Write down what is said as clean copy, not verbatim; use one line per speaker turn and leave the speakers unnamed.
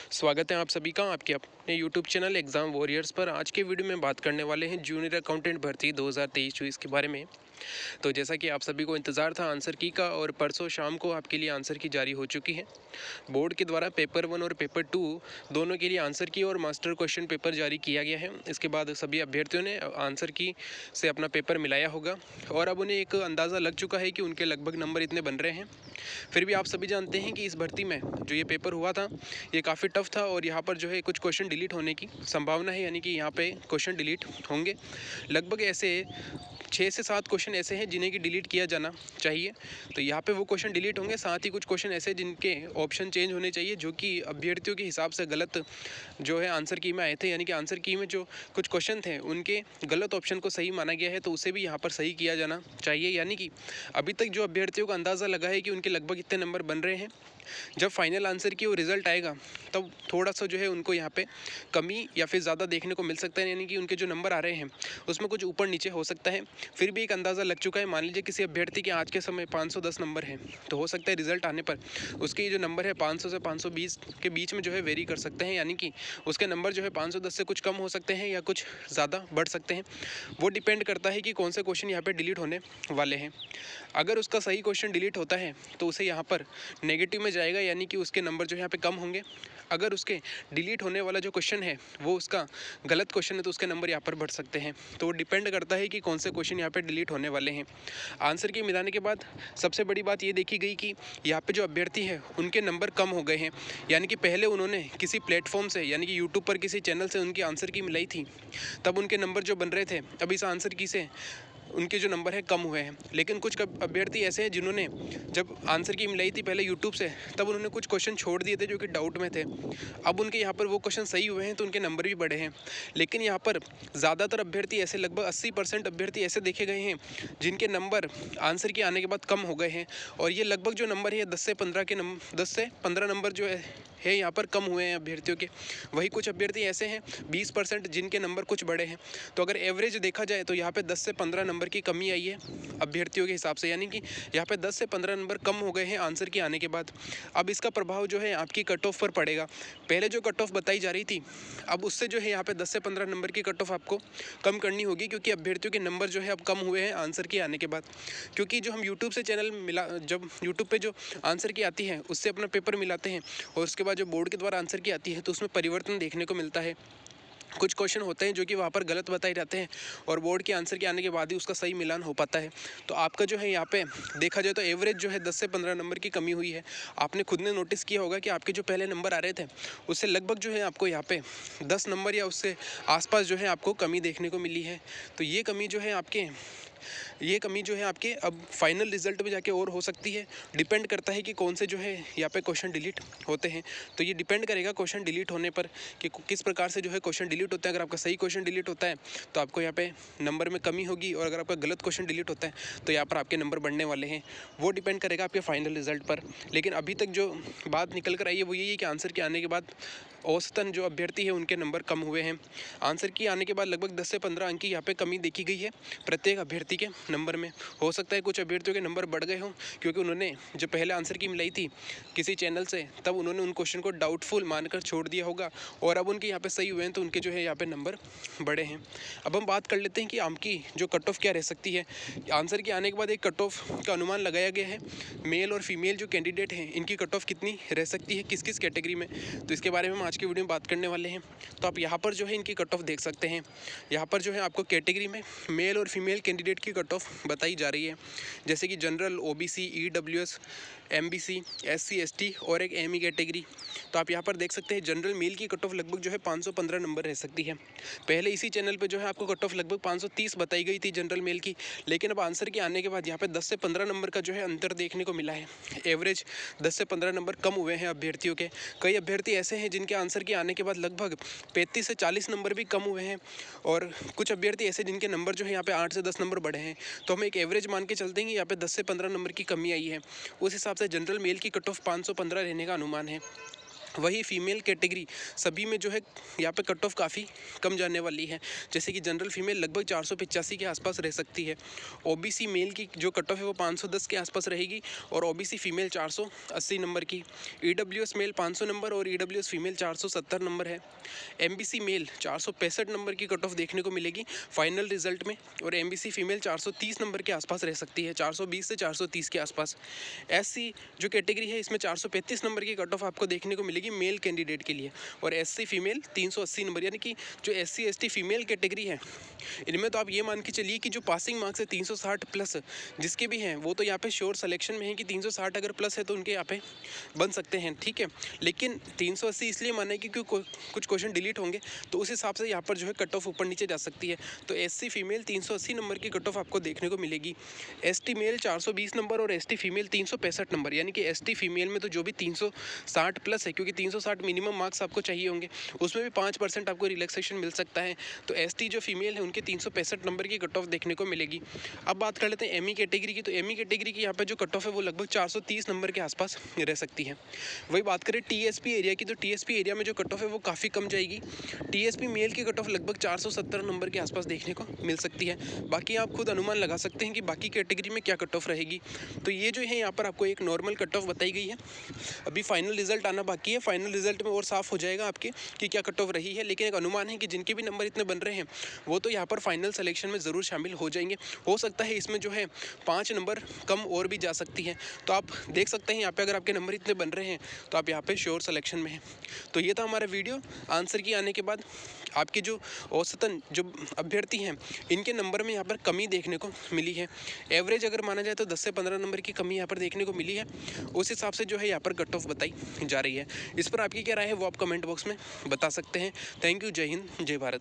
स्वागत है आप सभी का आपके अपने यूट्यूब चैनल एग्ज़ाम वॉरियर्स पर। आज के वीडियो में बात करने वाले हैं जूनियर अकाउंटेंट भर्ती 2023-24 के बारे में। तो जैसा कि आप सभी को इंतज़ार था आंसर की का, और परसों शाम को आपके लिए आंसर की जारी हो चुकी है। बोर्ड के द्वारा पेपर 1 और पेपर 2 दोनों के लिए आंसर की और मास्टर क्वेश्चन पेपर जारी किया गया है। इसके बाद सभी अभ्यर्थियों ने आंसर की से अपना पेपर मिलाया होगा और अब उन्हें एक अंदाज़ा लग चुका है कि उनके लगभग नंबर इतने बन रहे हैं। फिर भी आप सभी जानते हैं कि इस भर्ती में जो ये पेपर हुआ था ये काफ़ी टफ था और यहाँ पर जो है कुछ क्वेश्चन डिलीट होने की संभावना है, यानी कि यहाँ पे क्वेश्चन डिलीट होंगे। लगभग ऐसे 6 से 7 क्वेश्चन ऐसे हैं जिन्हें कि डिलीट किया जाना चाहिए। तो यहाँ पे वो क्वेश्चन डिलीट होंगे, साथ ही कुछ क्वेश्चन ऐसे जिनके ऑप्शन चेंज होने चाहिए, जो कि अभ्यर्थियों के हिसाब से गलत जो है आंसर की में आए थे। यानी कि आंसर की में जो कुछ क्वेश्चन थे उनके गलत ऑप्शन को सही माना गया है, तो उसे भी यहाँ पर सही किया जाना चाहिए। यानी कि अभी तक जो अभ्यर्थियों का अंदाज़ा लगा है कि उनके लगभग इतने नंबर बन रहे हैं, जब फाइनल आंसर की वो रिज़ल्ट आएगा तब थोड़ा सा जो है उनको यहाँ पे कमी या फिर ज़्यादा देखने को मिल सकता है। यानी कि उनके जो नंबर आ रहे हैं उसमें कुछ ऊपर नीचे हो सकता है। फिर भी एक अंदाज़ा लग चुका है। मान लीजिए किसी अभ्यर्थी के आज के समय 510 नंबर हैं, तो हो सकता है रिजल्ट आने पर उसके जो नंबर है 500 से 520 के बीच में जो है वेरी कर सकते हैं। यानी कि उसके नंबर जो है 510 से कुछ कम हो सकते हैं या कुछ ज़्यादा बढ़ सकते हैं। वो डिपेंड करता है कि कौन से क्वेश्चन यहाँ पर डिलीट होने वाले हैं। अगर उसका सही क्वेश्चन डिलीट होता है तो उसे यहाँ पर नेगेटिव में जाएगा, यानी कि उसके नंबर जो यहाँ पे कम होंगे। अगर उसके डिलीट होने वाला जो क्वेश्चन है वो उसका गलत क्वेश्चन है तो उसके नंबर यहाँ पर बढ़ सकते हैं। तो वो डिपेंड करता है कि कौन से क्वेश्चन यहाँ पे डिलीट होने वाले हैं। आंसर की मिलाने के बाद सबसे बड़ी बात ये देखी गई कि यहाँ पे जो अभ्यर्थी है उनके नंबर कम हो गए हैं। यानी कि पहले उन्होंने किसी प्लेटफॉर्म से, यानी कि यूट्यूब पर किसी चैनल से उनकी आंसर की मिलाई थी, तब उनके नंबर जो बन रहे थे, अब इस आंसर की से उनके जो नंबर है कम हुए हैं। लेकिन कुछ अभ्यर्थी ऐसे हैं जिन्होंने जब आंसर की मिलाई थी पहले यूट्यूब से, तब उन्होंने कुछ क्वेश्चन छोड़ दिए थे जो कि डाउट में थे। अब उनके यहाँ पर वो क्वेश्चन सही हुए हैं तो उनके नंबर भी बढ़े हैं। लेकिन यहाँ पर ज़्यादातर अभ्यर्थी ऐसे, लगभग 80% अभ्यर्थी ऐसे देखे गए हैं जिनके नंबर आंसर की आने के बाद कम हो गए हैं। और ये लगभग जो नंबर है 10 से 15 नंबर जो है यहाँ पर कम हुए हैं अभ्यर्थियों के। वही कुछ अभ्यर्थी ऐसे हैं 20% जिनके नंबर कुछ बड़े हैं। तो अगर एवरेज देखा जाए तो यहाँ पे 10 से 15 नंबर की कमी आई है अभ्यर्थियों के हिसाब से। यानी कि यहाँ पे 10 से 15 नंबर कम हो गए हैं आंसर के आने के बाद। अब इसका प्रभाव जो है आपकी कट ऑफ पर पड़ेगा। पहले जो कट ऑफ बताई जा रही थी, अब उससे जो है यहाँ पे 10 से 15 नंबर की कट ऑफ आपको कम करनी होगी, क्योंकि अभ्यर्थियों के नंबर जो है अब कम हुए हैं आंसर के आने के बाद। क्योंकि जो हम यूट्यूब से चैनल मिला, जब यूट्यूब पर जो आंसर की आती है उससे अपना पेपर मिलाते हैं और उसके बाद जो बोर्ड के द्वारा आंसर की आती है तो उसमें परिवर्तन देखने को मिलता है। कुछ क्वेश्चन होते हैं जो कि वहाँ पर गलत बताए जाते हैं और बोर्ड के आंसर के आने के बाद ही उसका सही मिलान हो पाता है। तो आपका जो है यहाँ पे देखा जाए तो एवरेज जो है 10 से 15 नंबर की कमी हुई है। आपने खुद ने नोटिस किया होगा कि आपके जो पहले नंबर आ रहे थे उससे लगभग जो है आपको यहाँ पे 10 नंबर या उससे आसपास जो है आपको कमी देखने को मिली है। तो ये कमी जो है आपके अब फाइनल रिजल्ट में जाके और हो सकती है। डिपेंड करता है कि कौन से जो है यहाँ पे क्वेश्चन डिलीट होते हैं। तो ये डिपेंड करेगा क्वेश्चन डिलीट होने पर कि किस प्रकार से जो है क्वेश्चन डिलीट होता है। अगर आपका सही क्वेश्चन डिलीट होता है तो आपको यहाँ पे नंबर में कमी होगी, और अगर आपका गलत क्वेश्चन डिलीट होता है तो यहाँ पर आपके नंबर बढ़ने वाले हैं। वो डिपेंड करेगा आपके फाइनल रिजल्ट पर। लेकिन अभी तक जो बात निकल कर आई है वो यही है कि आंसर के आने के बाद औसतन जो अभ्यर्थी है उनके नंबर कम हुए हैं। आंसर की आने के बाद लगभग 10 से 15 अंक की यहाँ पे कमी देखी गई है प्रत्येक अभ्यर्थी के नंबर में। हो सकता है कुछ अभ्यर्थियों के नंबर बढ़ गए हों, क्योंकि उन्होंने जब पहले आंसर की मिलाई थी किसी चैनल से तब उन्होंने उन क्वेश्चन को डाउटफुल मानकर छोड़ दिया होगा, और अब उनके यहाँ पे सही हुए हैं तो उनके जो है यहाँ पे नंबर बड़े हैं। अब हम बात कर लेते हैं कि आपकी जो कट ऑफ क्या रह सकती है। आंसर के आने के बाद एक कट ऑफ का अनुमान लगाया गया है। मेल और फीमेल जो कैंडिडेट हैं इनकी कट ऑफ कितनी रह सकती है, किस किस कैटेगरी में, तो इसके बारे में हम आज की वीडियो में बात करने वाले हैं। तो आप यहाँ पर जो है इनकी कट ऑफ देख सकते हैं। यहाँ पर जो है आपको कैटेगरी में मेल और फीमेल कैंडिडेट की कट ऑफ बताई जा रही है, जैसे कि general, OBC, EWS, MBC, SC, ST और एक एमई कैटेगरी। तो आप यहाँ पर देख सकते हैं जनरल मेल की कट ऑफ लगभग जो है 515 नंबर रह सकती है। पहले इसी चैनल पे जो है आपको कट ऑफ लगभग 530 बताई गई थी जनरल मेल की, लेकिन अब आंसर के आने के बाद यहाँ पे 10 से 15 नंबर का जो है अंतर देखने को मिला है। एवरेज 10 से 15 नंबर कम हुए हैं अभ्यर्थियों के। कई अभ्यर्थी ऐसे हैं जिनके आंसर के आने के बाद लगभग 35 से 40 नंबर भी कम हुए हैं, और कुछ अभ्यर्थी ऐसे जिनके नंबर जो है यहाँ पे 8 से 10 नंबर बढ़े हैं। तो हम एक एवरेज मान के चलते हैं कि यहाँ पे 10 से 15 नंबर की कमी आई है। उस हिसाब से जनरल मेल की कट ऑफ 515 रहने का अनुमान है। वही फीमेल कैटेगरी सभी में जो है यहाँ पे कट ऑफ काफ़ी कम जाने वाली है। जैसे कि जनरल फीमेल लगभग 485 के आसपास रह सकती है। ओबीसी मेल की जो कट ऑफ है वो 510 के आसपास रहेगी और ओबीसी फीमेल 480 नंबर की। ईडब्ल्यूएस मेल 500 नंबर और ईडब्ल्यूएस फीमेल 470 नंबर है। एमबीसी मेल 465 नंबर की कट ऑफ देखने को मिलेगी फाइनल रिजल्ट में और एमबीसी फीमेल 430 नंबर के आसपास रह सकती है, 420 से 430 के आसपास। एससी जो कैटेगरी है इसमें 435 नंबर की कट ऑफ आपको देखने को मिलेगी मेल कैंडिडेट के लिए और एससी फीमेल 380 नंबर। यानी कि जो एससी एसटी फीमेल कैटेगरी है इनमें तो आप ये मान के चलिए कि जो पासिंग मार्क्स है 360 प्लस जिसके भी हैं वो तो यहाँ पे श्योर सिलेक्शन में है कि 360 अगर प्लस है तो उनके यहाँ पे बन सकते हैं, ठीक है। लेकिन 380 इसलिए माना है क्योंकि कुछ क्वेश्चन डिलीट होंगे तो उस हिसाब से यहाँ पर जो है कट ऑफ ऊपर नीचे जा सकती है। तो एससी फीमेल 380 नंबर की कट ऑफ आपको देखने को मिलेगी। एसटी मेल 420 नंबर और एसटी फीमेल 365 नंबर। यानी कि एसटी फीमेल में तो जो भी 360 प्लस है, क्योंकि 360 मिनिमम मार्क्स आपको चाहिए होंगे, उसमें भी 5% आपको रिलैक्सेशन मिल सकता है। तो एसटी जो फीमेल है उनके 365 नंबर की कट ऑफ देखने को मिलेगी। अब बात कर लेते हैं एमई कैटेगरी की। तो एमई कैटेगरी की यहाँ पे जो कट ऑफ है वो लगभग 430 नंबर के आसपास रह सकती है। वही बात करें टीएसपी एरिया की, तो टीएसपी एरिया में जो कट ऑफ है वो काफ़ी कम जाएगी। टीएसपी मेल की कट ऑफ लगभग 470 नंबर के आसपास देखने को मिल सकती है। बाकी आप खुद अनुमान लगा सकते हैं कि बाकी कैटेगरी में क्या कट ऑफ रहेगी। तो ये जो है यहाँ पर आपको एक नॉर्मल कट ऑफ बताई गई है। अभी फाइनल रिजल्ट आना बाकी है, फाइनल रिजल्ट में और साफ हो जाएगा आपके कि क्या कट ऑफ रही है। लेकिन एक अनुमान है कि जिनके भी नंबर इतने बन रहे हैं वो तो यहाँ पर फाइनल सिलेक्शन में ज़रूर शामिल हो जाएंगे। हो सकता है इसमें जो है 5 नंबर कम और भी जा सकती है। तो आप देख सकते हैं यहाँ पे अगर आपके नंबर इतने बन रहे हैं तो आप यहाँ पे श्योर सिलेक्शन में हैं। तो ये था हमारा वीडियो आंसर की आने के बाद। आपके जो औसतन जो अभ्यर्थी हैं इनके नंबर में यहाँ पर कमी देखने को मिली है। एवरेज अगर माना जाए तो 10 से 15 नंबर की कमी यहाँ पर देखने को मिली है। उस हिसाब से जो है यहाँ पर कट ऑफ बताई जा रही है। इस पर आपकी क्या राय है वो आप कमेंट बॉक्स में बता सकते हैं। Thank you. जय हिंद, जय भारत।